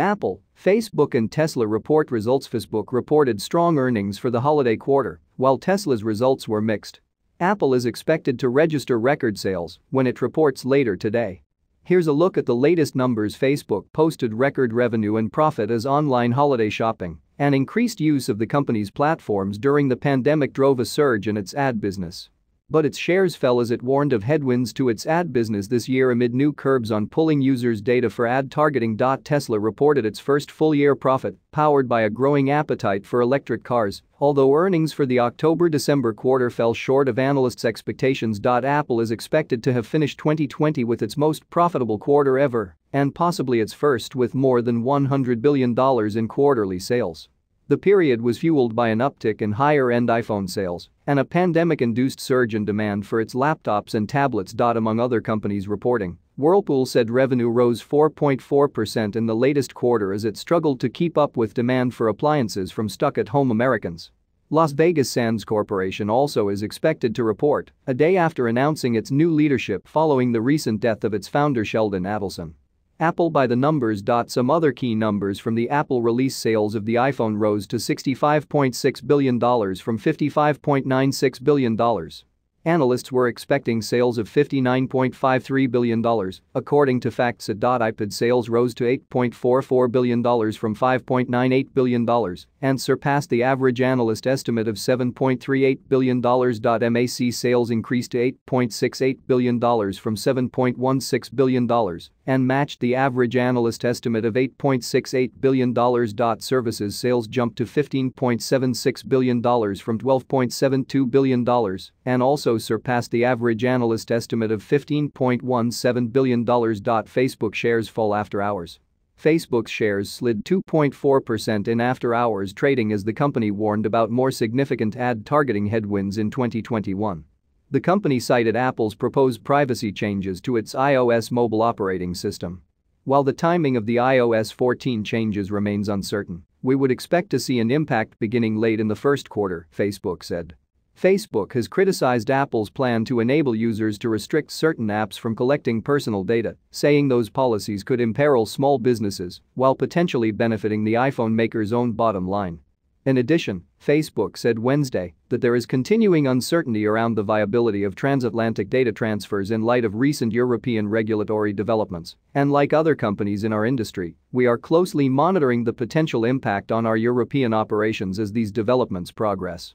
Apple, Facebook and Tesla report results. Facebook reported strong earnings for the holiday quarter, while Tesla's results were mixed. Apple is expected to register record sales when it reports later today. Here's a look at the latest numbers. Facebook posted record revenue and profit as online holiday shopping and increased use of the company's platforms during the pandemic drove a surge in its ad business. But its shares fell as it warned of headwinds to its ad business this year amid new curbs on pulling users' data for ad targeting. Tesla reported its first full-year profit, powered by a growing appetite for electric cars, although earnings for the October-December quarter fell short of analysts' expectations. Apple is expected to have finished 2020 with its most profitable quarter ever, and possibly its first with more than $100 billion in quarterly sales. The period was fueled by an uptick in higher-end iPhone sales and a pandemic-induced surge in demand for its laptops and tablets. Among other companies reporting, Whirlpool said revenue rose 4.4% in the latest quarter as it struggled to keep up with demand for appliances from stuck-at-home Americans. Las Vegas Sands Corp also is expected to report a day after announcing its new leadership following the recent death of its founder Sheldon Adelson. Apple by the numbers. Some other key numbers from the Apple release: sales of the iPhone rose to $65.6 billion from $55.96 billion. Analysts were expecting sales of $59.53 billion, according to FactSet. iPad sales rose to $8.44 billion from $5.98 billion and surpassed the average analyst estimate of $7.38 billion. Mac sales increased to $8.68 billion from $7.16 billion and matched the average analyst estimate of $8.68 billion. Services sales jumped to $15.76 billion from $12.72 billion and also surpassed the average analyst estimate of $15.17 billion. Facebook shares fall after hours. Facebook's shares slid 2.4% in after-hours trading as the company warned about more significant ad targeting headwinds in 2021. The company cited Apple's proposed privacy changes to its iOS mobile operating system. While the timing of the iOS 14 changes remains uncertain, we would expect to see an impact beginning late in the first quarter, Facebook said. Facebook has criticized Apple's plan to enable users to restrict certain apps from collecting personal data, saying those policies could imperil small businesses while potentially benefiting the iPhone maker's own bottom line. In addition, Facebook said Wednesday that there is continuing uncertainty around the viability of transatlantic data transfers in light of recent European regulatory developments, and like other companies in our industry, we are closely monitoring the potential impact on our European operations as these developments progress.